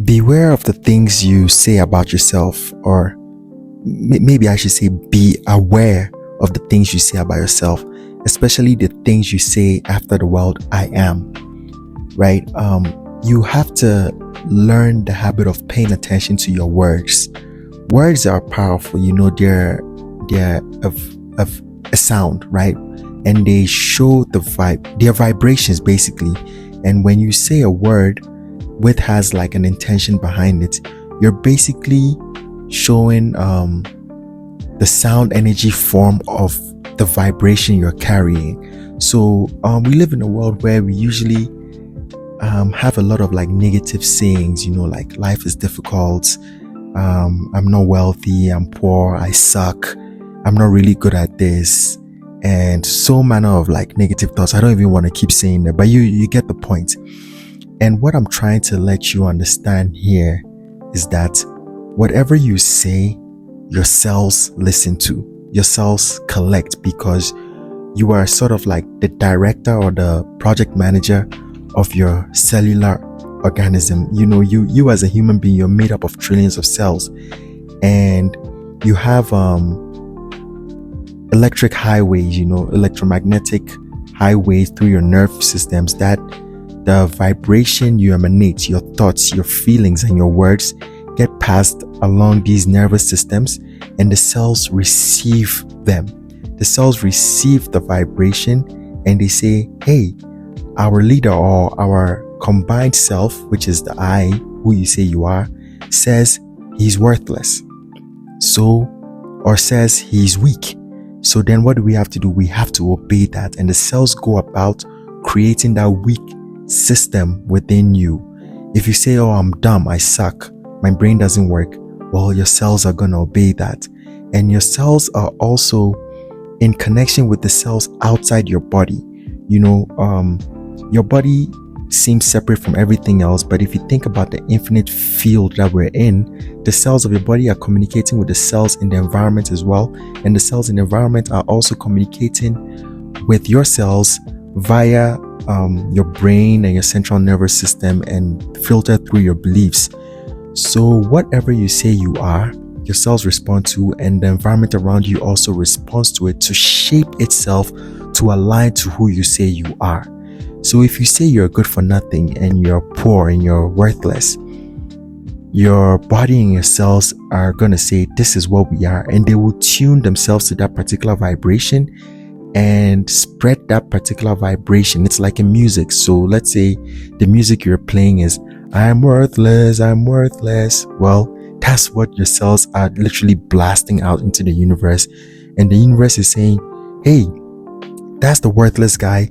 Beware of the things you say about yourself, or maybe I should say, be aware of the things you say about yourself, especially the things you say after the word I am, right? You have to learn the habit of paying attention to your words. Words are powerful, they're of a sound, right? And they show their vibrations basically. And when you say a word which has like an intention behind it, you're basically showing the sound energy form of the vibration you're carrying. So we live in a world where we usually have a lot of like negative sayings, like life is difficult, I'm not wealthy, I'm poor, I suck, I'm not really good at this, and so manner of like negative thoughts. I don't even want to keep saying that, but you get the point. And what I'm trying to let you understand here is that whatever you say, your cells listen to, your cells collect, because you are sort of like the director or the project manager of your cellular organism. You as a human being, you're made up of trillions of cells, and you have electric highways, electromagnetic highways through your nerve systems, that the vibration you emanate, your thoughts, your feelings, and your words get passed along these nervous systems, and the cells receive them. The cells receive the vibration, and they say, hey, our leader or our combined self, which is the I, who you say you are, says he's worthless. Or says he's weak. So then what do we have to do? We have to obey that. And the cells go about creating that weak system within you. If you say, oh, I'm dumb, I suck, my brain doesn't work, well, your cells are going to obey that. And your cells are also in connection with the cells outside your body. Your body seems separate from everything else, but if you think about the infinite field that we're in, the cells of your body are communicating with the cells in the environment as well, and the cells in the environment are also communicating with your cells via your brain and your central nervous system, and filter through your beliefs. So whatever you say you are, your cells respond to, and the environment around you also responds to it to shape itself to align to who you say you are. So if you say you're good for nothing and you're poor and you're worthless, your body and your cells are going to say, this is what we are, and they will tune themselves to that particular vibration and spread that particular vibration. It's like in music. So let's say the music you're playing is, I'm worthless, I'm worthless. Well, that's what your cells are literally blasting out into the universe. And the universe is saying, hey, that's the worthless guy.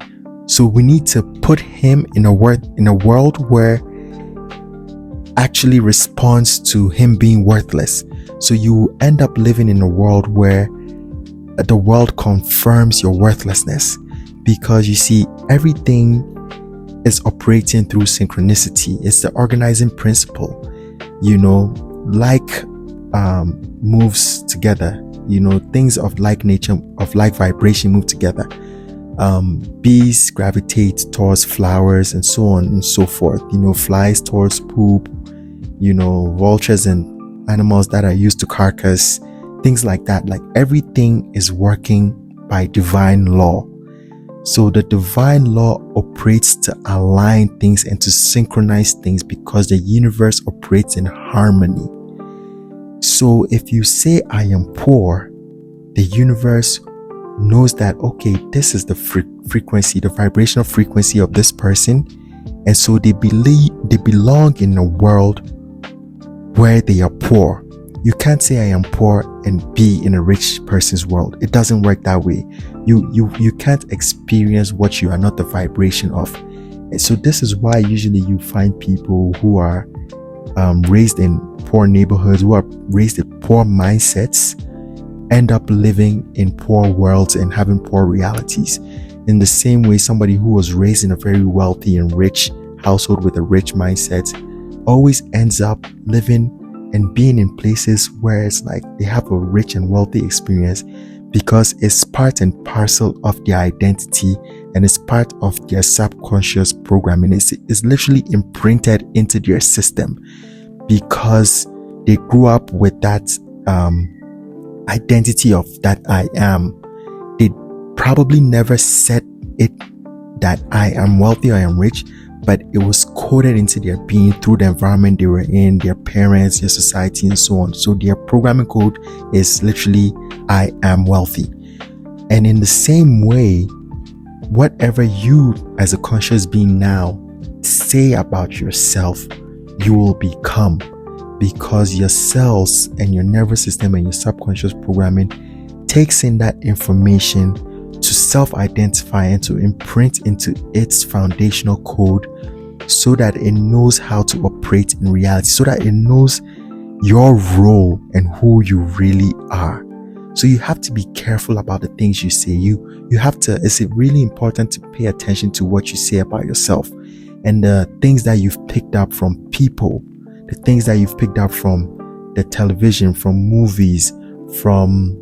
So we need to put him in a world where actually responds to him being worthless. So you end up living in a world where the world confirms your worthlessness, because you see, everything is operating through synchronicity. It's the organizing principle. Like moves together. Things of like nature, of like vibration, move together. Bees gravitate towards flowers, and so on and so forth. Flies towards poop. Vultures and animals that are used to carcass, things like that. Like everything is working by divine law. So the divine law operates to align things and to synchronize things, because the universe operates in harmony. So if you say I am poor, the universe knows that, okay, this is the frequency, the vibrational frequency of this person, and so they belong in a world where they are poor. You can't say I am poor and be in a rich person's world. It doesn't work that way. You can't experience what you are not the vibration of. And so this is why usually you find people who are raised in poor neighborhoods, who are raised in poor mindsets, end up living in poor worlds and having poor realities. In the same way, somebody who was raised in a very wealthy and rich household with a rich mindset always ends up living and being in places where it's like they have a rich and wealthy experience, because it's part and parcel of their identity, and it's part of their subconscious programming. It's literally imprinted into their system. because they grew up with that identity of that I am. They probably never said it that I am wealthy or I am rich, but it was coded into their being through the environment they were in, their parents, their society, and so on. So their programming code is literally I am wealthy. And in the same way, whatever you as a conscious being now say about yourself, you will become, because your cells and your nervous system and your subconscious programming takes in that information to self-identify and to imprint into its foundational code so that it knows how to operate in reality, so that it knows your role and who you really are. So you have to be careful about the things you say. You have to, it's really important to pay attention to what you say about yourself and the things that you've picked up from people, the things that you've picked up from the television, from movies, from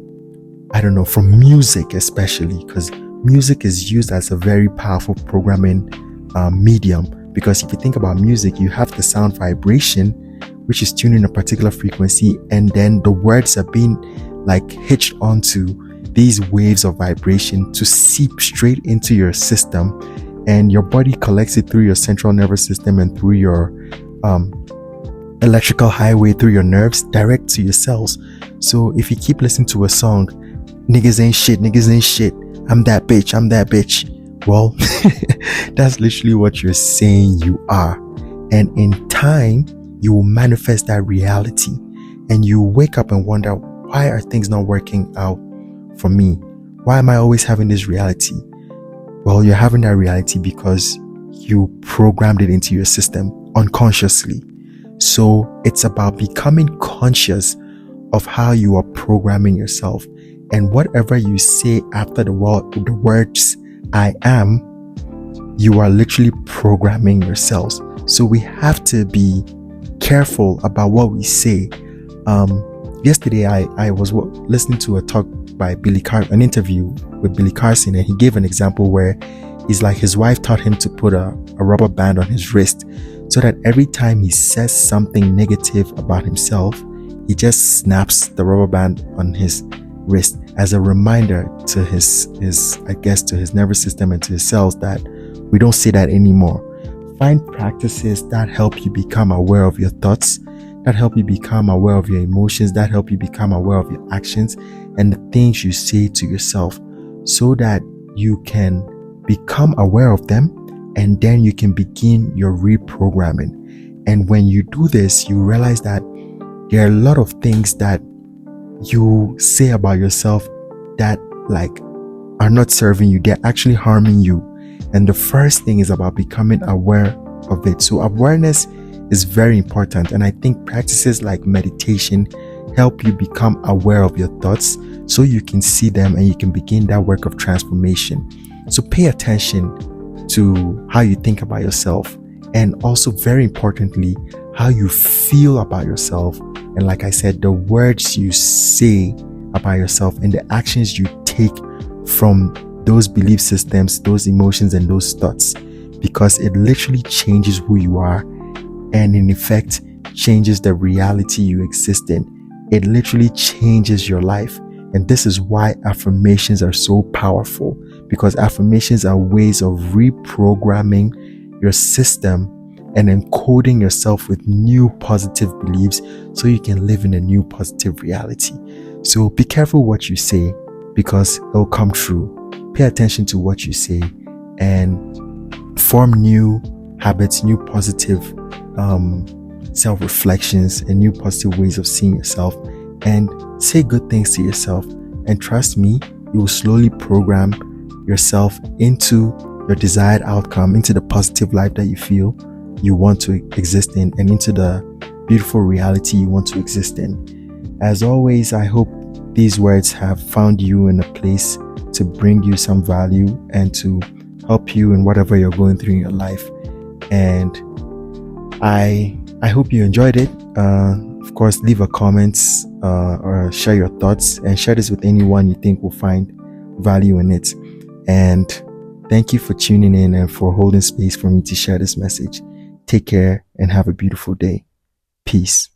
from music especially, because music is used as a very powerful programming medium. Because if you think about music, you have the sound vibration, which is tuned in a particular frequency, and then the words are being like hitched onto these waves of vibration to seep straight into your system, and your body collects it through your central nervous system and through your electrical highway through your nerves direct to your cells. So if you keep listening to a song, niggas ain't shit, I'm that bitch, well, that's literally what you're saying you are. And in time, you will manifest that reality, and you wake up and wonder, why are things not working out for me? Why am I always having this reality? Well, you're having that reality because you programmed it into your system unconsciously. So it's about becoming conscious of how you are programming yourself, and whatever you say after the words I am, you are literally programming yourselves. So we have to be careful about what we say. Yesterday I was listening to a talk by an interview with Billy Carson, and he gave an example where he's like, his wife taught him to put a rubber band on his wrist, so that every time he says something negative about himself, he just snaps the rubber band on his wrist as a reminder to his to his nervous system and to his cells that we don't say that anymore. Find practices that help you become aware of your thoughts, that help you become aware of your emotions, that help you become aware of your actions and the things you say to yourself, so that you can become aware of them, and then you can begin your reprogramming. And when you do this, you realize that there are a lot of things that you say about yourself that are not serving you. They're actually harming you. And the first thing is about becoming aware of it. So awareness is very important. And I think practices like meditation help you become aware of your thoughts so you can see them and you can begin that work of transformation. So pay attention to how you think about yourself, and also very importantly, how you feel about yourself. And like I said, the words you say about yourself and the actions you take from those belief systems, those emotions, and those thoughts, because it literally changes who you are, and in effect changes the reality you exist in. It literally changes your life. And this is why affirmations are so powerful, because affirmations are ways of reprogramming your system and encoding yourself with new positive beliefs so you can live in a new positive reality. So be careful what you say, because it'll come true. Pay attention to what you say and form new habits, new positive self-reflections, and new positive ways of seeing yourself, and say good things to yourself. And trust me, you will slowly program yourself into your desired outcome, into the positive life that you feel you want to exist in, and into the beautiful reality you want to exist in. As always, I hope these words have found you in a place to bring you some value and to help you in whatever you're going through in your life. And I hope you enjoyed it. Of course, leave a comment or share your thoughts, and share this with anyone you think will find value in it. And thank you for tuning in and for holding space for me to share this message. Take care and have a beautiful day. Peace.